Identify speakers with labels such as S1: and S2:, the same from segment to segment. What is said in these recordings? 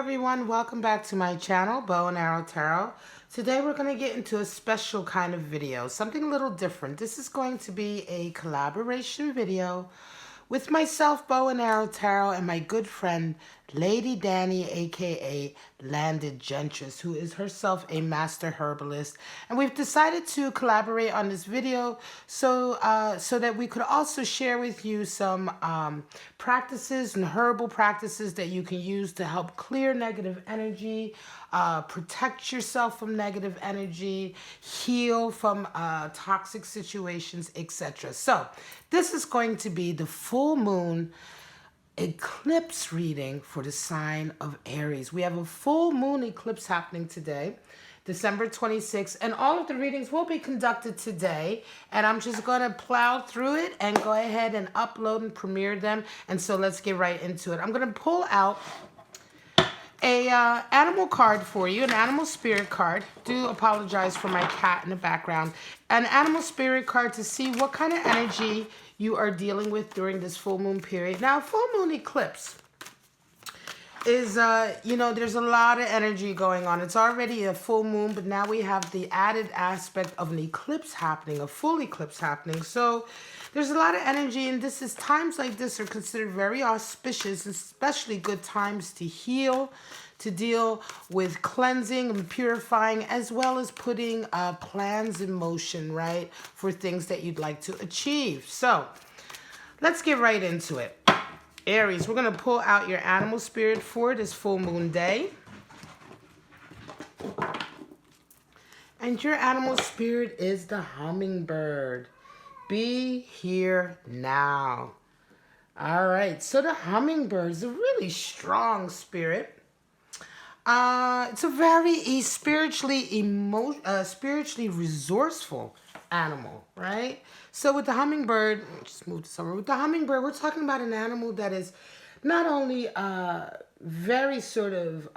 S1: everyone, welcome back to my channel, Bow and Arrow Tarot. Today we're going to get into a special kind of video, something a little different. This is going to be a collaboration video with myself, Bow and Arrow Tarot, and my good friend, Lady Danni, aka Landed Gentress, who is herself a master herbalist. And we've decided to collaborate on this video so that we could also share with you some practices and herbal practices that you can use to help clear negative energy, protect yourself from negative energy, heal from toxic situations, etc. So this is going to be the full moon eclipse reading for the sign of Aries. We have a full moon eclipse happening today, December 26th, and all of the readings will be conducted today, and I'm just going to plow through it and go ahead and upload and premiere them. And so let's get right into it. I'm going to pull out a animal card for you, an animal spirit card. Do apologize for my cat in the background. An animal spirit card to see what kind of energy you are dealing with during this full moon period. Now, full moon eclipse is, there's a lot of energy going on. It's already a full moon, but now we have the added aspect of an eclipse happening, a full eclipse happening. So there's a lot of energy, and times like this are considered very auspicious, especially good times to heal, to deal with cleansing and purifying, as well as putting plans in motion, right, for things that you'd like to achieve. So let's get right into it. Aries, we're going to pull out your animal spirit for this full moon day. And your animal spirit is the hummingbird. Be here now. All right, so the hummingbird is a really strong spirit. It's a very spiritually resourceful animal, right? So with the hummingbird, just move to somewhere. With the hummingbird, we're talking about an animal that is not only very sort of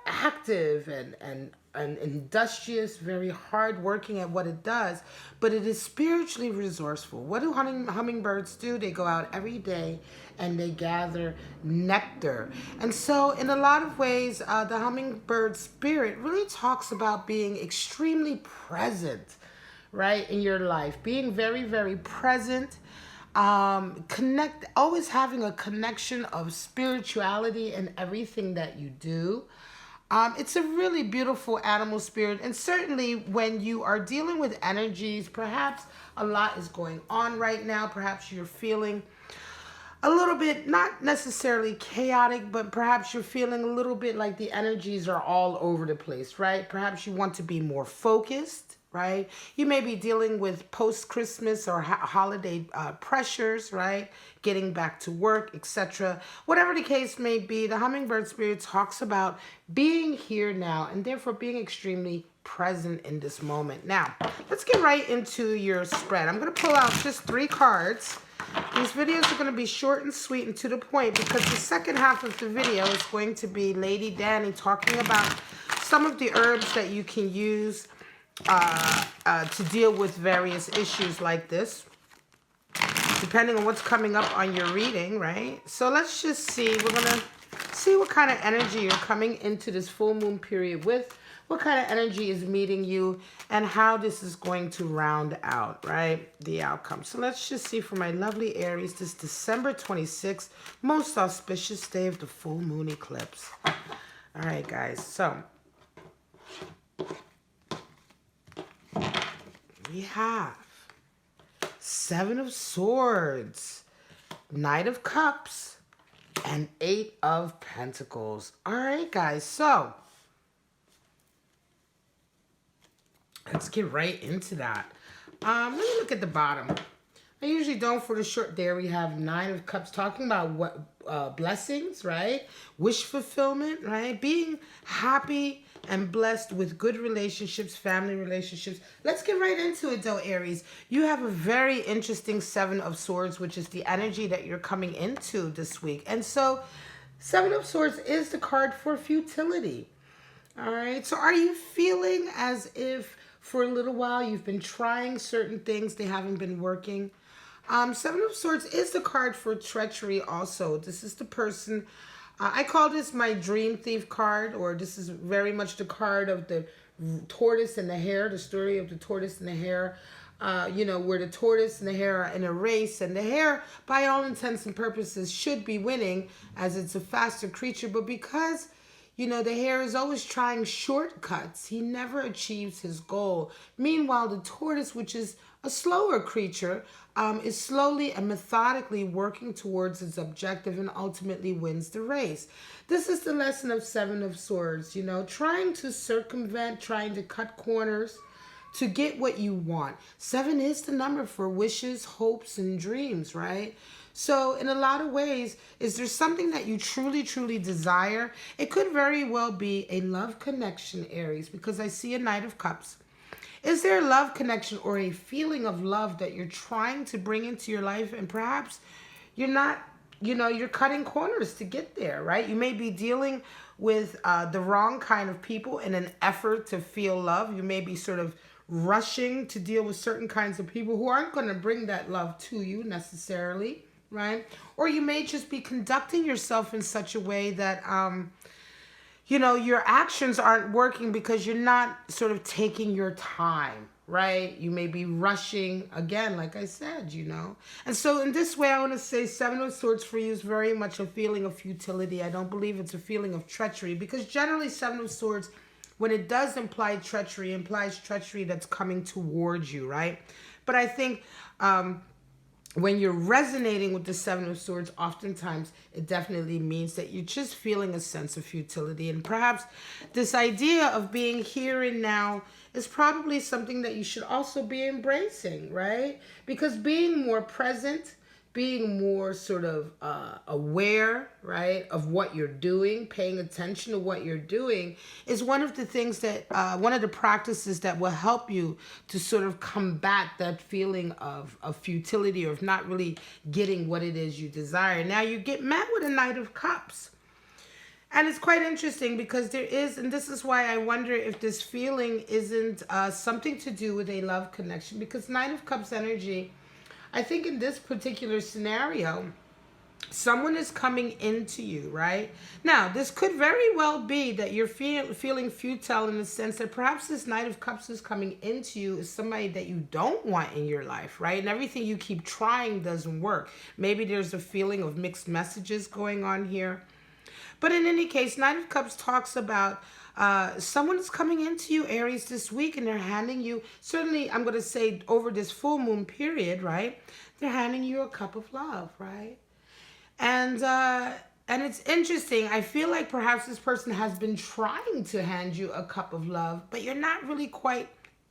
S1: active and industrious, very hardworking at what it does, but it is spiritually resourceful. What do hummingbirds do? They go out every day and they gather nectar. And so in a lot of ways, the hummingbird spirit really talks about being extremely present, right, in your life. Being very, very present, always having a connection of spirituality in everything that you do. It's a really beautiful animal spirit, and certainly when you are dealing with energies, perhaps a lot is going on right now. Perhaps you're feeling a little bit, not necessarily chaotic, but perhaps you're feeling a little bit like the energies are all over the place, right? Perhaps you want to be more focused, right? You may be dealing with post-Christmas or holiday pressures, right? Getting back to work, etc. Whatever the case may be, the hummingbird spirit talks about being here now and therefore being extremely present in this moment. Now, let's get right into your spread. I'm going to pull out just 3 cards. These videos are going to be short and sweet and to the point because the second half of the video is going to be Lady Danni talking about some of the herbs that you can use to deal with various issues like this, depending on what's coming up on your reading, right? So let's just see. We're going to see what kind of energy you're coming into this full moon period with, what kind of energy is meeting you, and how this is going to round out, right, the outcome. So let's just see for my lovely Aries, this December 26th, most auspicious day of the full moon eclipse. All right, guys, so we have 7 of Swords, Knight of Cups, and 8 of Pentacles. All right, guys, so let's get right into that. Let me look at the bottom. I usually don't for the short. There we have 9 of Cups talking about what blessings, right? Wish fulfillment, right? Being happy and blessed with good relationships, family relationships. Let's get right into it though, Aries. You have a very interesting 7 of Swords, which is the energy that you're coming into this week. And so 7 of Swords is the card for futility. All right. So are you feeling as if for a little while you've been trying certain things, they haven't been working? 7 of Swords is the card for treachery also. This is the person I call this my dream thief card, or this is very much the card of the tortoise and the hare, the story of the tortoise and the hare. You know, where the tortoise and the hare are in a race, and the hare, by all intents and purposes, should be winning as it's a faster creature. But because, you know, the hare is always trying shortcuts, he never achieves his goal. Meanwhile, the tortoise, which is a slower creature, is slowly and methodically working towards its objective and ultimately wins the race. This is the lesson of Seven of Swords, you know, trying to circumvent, trying to cut corners to get what you want. 7 is the number for wishes, hopes, and dreams, right? So in a lot of ways, is there something that you truly, truly desire? It could very well be a love connection, Aries, because I see a Knight of Cups. Is there a love connection or a feeling of love that you're trying to bring into your life, and perhaps you're not, you know, you're cutting corners to get there, right? You may be dealing with the wrong kind of people in an effort to feel love. You may be sort of rushing to deal with certain kinds of people who aren't going to bring that love to you necessarily, right? Or you may just be conducting yourself in such a way that, you know, your actions aren't working because you're not sort of taking your time, right? You may be rushing, again, like I said, you know. And so in this way, I want to say 7 of Swords for you is very much a feeling of futility. I don't believe it's a feeling of treachery, because generally 7 of Swords, when it does imply treachery, implies treachery that's coming towards you, right? But I think when you're resonating with the 7 of Swords, oftentimes it definitely means that you're just feeling a sense of futility. And perhaps this idea of being here and now is probably something that you should also be embracing, right? Because being more present, being more sort of aware, right, of what you're doing, paying attention to what you're doing is one of the things that, one of the practices that will help you to sort of combat that feeling of futility or of not really getting what it is you desire. Now you get met with a Knight of Cups. And it's quite interesting because there is, and this is why I wonder if this feeling isn't something to do with a love connection, because Knight of Cups energy, I think in this particular scenario, someone is coming into you, right? Now, this could very well be that you're feeling futile in the sense that perhaps this Knight of Cups is coming into you is somebody that you don't want in your life, right? And everything you keep trying doesn't work. Maybe there's a feeling of mixed messages going on here. But in any case, Knight of Cups talks about someone is coming into you, Aries, this week, and they're handing you, certainly I'm going to say over this full moon period, right? They're handing you a cup of love, right? And it's interesting. I feel like perhaps this person has been trying to hand you a cup of love, but you're not really quite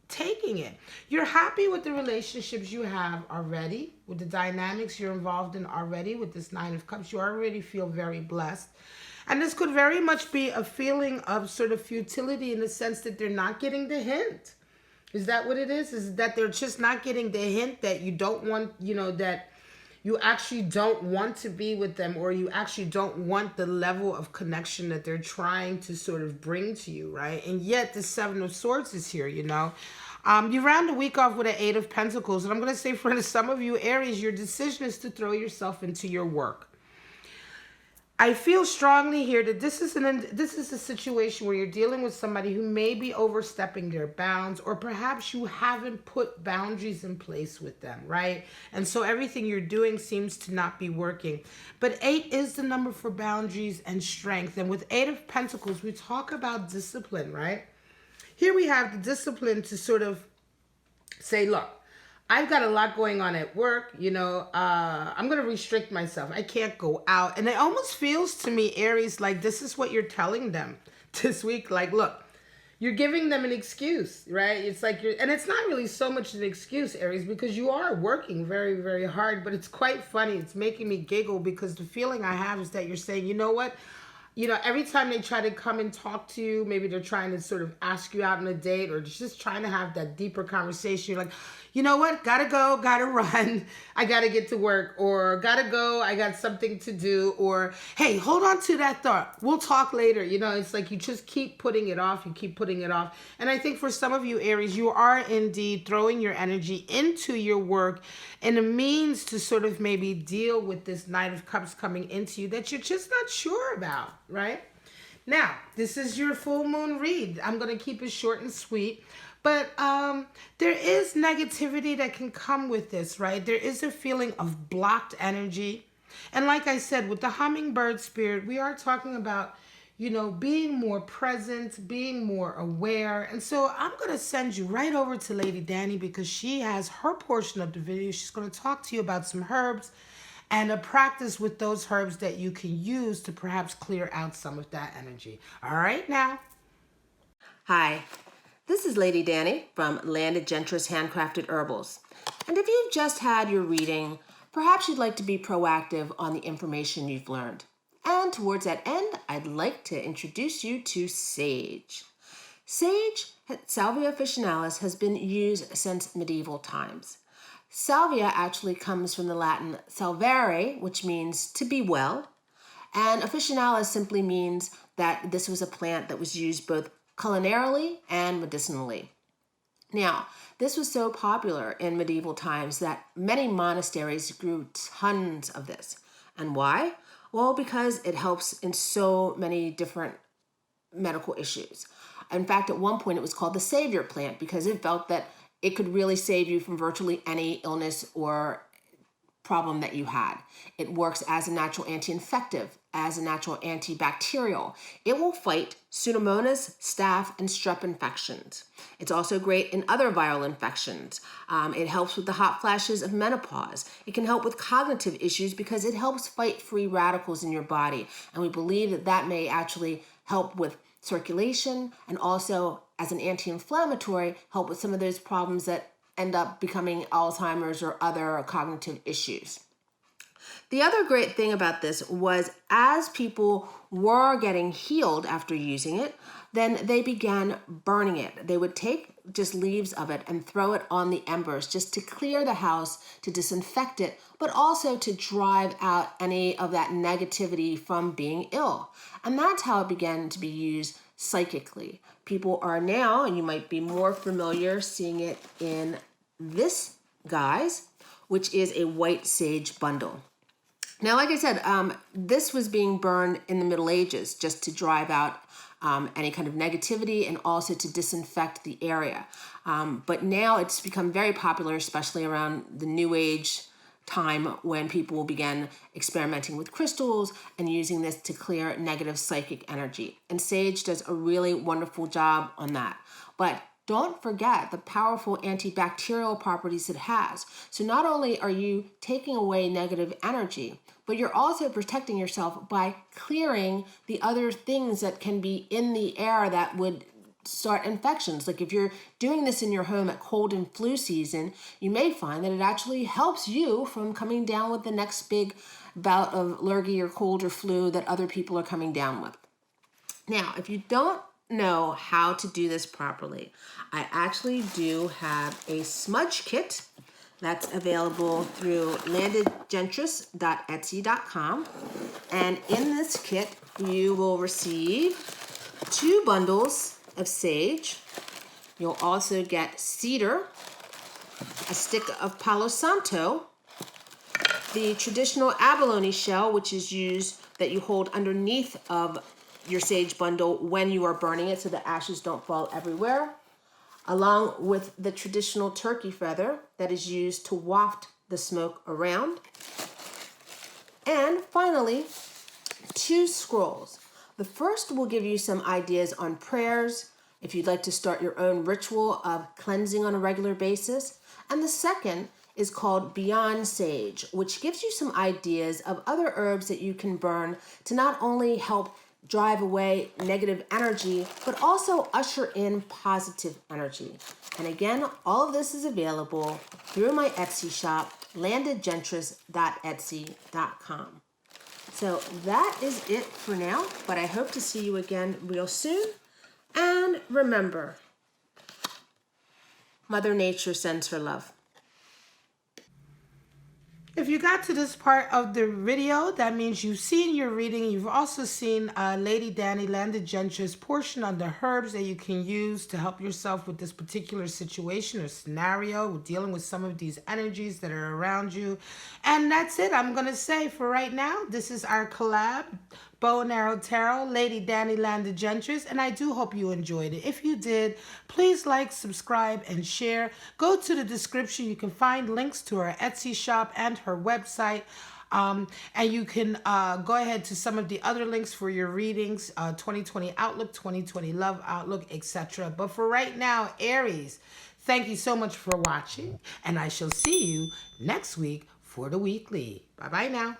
S1: taking it. You're happy with the relationships you have already, with the dynamics you're involved in already with this Nine of Cups. You already feel very blessed. And this could very much be a feeling of sort of futility in the sense that they're not getting the hint. Is that what it is? Is that they're just not getting the hint that you don't want, you know, that you actually don't want to be with them, or you actually don't want the level of connection that they're trying to sort of bring to you, right? And yet the Seven of Swords is here, you know. You round the week off with an Eight of Pentacles. And I'm going to say for some of you, Aries, your decision is to throw yourself into your work. I feel strongly here that this is a situation where you're dealing with somebody who may be overstepping their bounds, or perhaps you haven't put boundaries in place with them, right? And so everything you're doing seems to not be working. But 8 is the number for boundaries and strength. And with 8 of Pentacles, we talk about discipline, right? Here we have the discipline to sort of say, look, I've got a lot going on at work, you know, I'm going to restrict myself. I can't go out. And it almost feels to me, Aries, like this is what you're telling them this week. Like, look, you're giving them an excuse, right? It's like and it's not really so much an excuse, Aries, because you are working very, very hard, but it's quite funny. It's making me giggle because the feeling I have is that you're saying, you know what? you know, every time they try to come and talk to you, maybe they're trying to sort of ask you out on a date or just trying to have that deeper conversation. You're like, you know what? Gotta go, gotta run. I gotta get to work, or gotta go. I got something to do, or hey, hold on to that thought. We'll talk later. You know, it's like you just keep putting it off. You keep putting it off. And I think for some of you, Aries, you are indeed throwing your energy into your work and a means to sort of maybe deal with this Knight of Cups coming into you that you're just not sure about, right? Now, this is your full moon read. I'm going to keep it short and sweet. But there is negativity that can come with this, right? There is a feeling of blocked energy. And like I said, with the hummingbird spirit, we are talking about, you know, being more present, being more aware. And so I'm going to send you right over to Lady Danny because she has her portion of the video. She's going to talk to you about some herbs and a practice with those herbs that you can use to perhaps clear out some of that energy. All right, now.
S2: Hi, this is Lady Danny from Landed Gentress Handcrafted Herbals. And if you've just had your reading, perhaps you'd like to be proactive on the information you've learned. And towards that end, I'd like to introduce you to sage. Sage, Salvia officinalis, has been used since medieval times. Salvia actually comes from the Latin salvare, which means to be well, and officinalis simply means that this was a plant that was used both culinarily and medicinally. Now, this was so popular in medieval times that many monasteries grew tons of this. And why? Well, because it helps in so many different medical issues. In fact, at one point it was called the savior plant because it felt that it could really save you from virtually any illness or problem that you had. It works as a natural anti-infective, as a natural antibacterial. It will fight Pseudomonas, staph, and strep infections. It's also great in other viral infections. It helps with the hot flashes of menopause. It can help with cognitive issues because it helps fight free radicals in your body. And we believe that that may actually help with circulation and also as an anti-inflammatory help with some of those problems that end up becoming Alzheimer's or other cognitive issues. The other great thing about this was as people were getting healed after using it, then they began burning it. They would take just leaves of it and throw it on the embers just to clear the house, to disinfect it, but also to drive out any of that negativity from being ill. And that's how it began to be used psychically. People are now, and you might be more familiar seeing it in this, guys, which is a white sage bundle. Now, like I said, this was being burned in the Middle Ages just to drive out any kind of negativity and also to disinfect the area. But now it's become very popular, especially around the New Age time when people began experimenting with crystals and using this to clear negative psychic energy. And sage does a really wonderful job on that. But don't forget the powerful antibacterial properties it has. So not only are you taking away negative energy, but you're also protecting yourself by clearing the other things that can be in the air that would start infections. Like if you're doing this in your home at cold and flu season, you may find that it actually helps you from coming down with the next big bout of lurgy or cold or flu that other people are coming down with. Now, if you don't know how to do this properly, I actually do have a smudge kit that's available through landedgentress.etsy.com. And in this kit, you will receive 2 bundles of sage. You'll also get cedar, a stick of Palo Santo, the traditional abalone shell, which is used that you hold underneath of your sage bundle when you are burning it so the ashes don't fall everywhere, along with the traditional turkey feather that is used to waft the smoke around. And finally, 2 scrolls. The first will give you some ideas on prayers, if you'd like to start your own ritual of cleansing on a regular basis. And the second is called Beyond Sage, which gives you some ideas of other herbs that you can burn to not only help drive away negative energy, but also usher in positive energy. And again, all of this is available through my Etsy shop, landedgentress.etsy.com. So that is it for now, but I hope to see you again real soon. And remember, Mother Nature sends her love.
S1: If you got to this part of the video, that means you've seen your reading. You've also seen Lady Danni Landed Gentress portion on the herbs that you can use to help yourself with this particular situation or scenario, dealing with some of these energies that are around you. And that's it. I'm going to say for right now, this is our collab. Bow and Arrow Tarot, Lady Danni Landed Gentress, and I do hope you enjoyed it. If you did, please like, subscribe, and share. Go to the description. You can find links to her Etsy shop and her website. And you can go ahead to some of the other links for your readings, 2020 Outlook, 2020 Love Outlook, etc. But for right now, Aries, thank you so much for watching, and I shall see you next week for the weekly. Bye-bye now.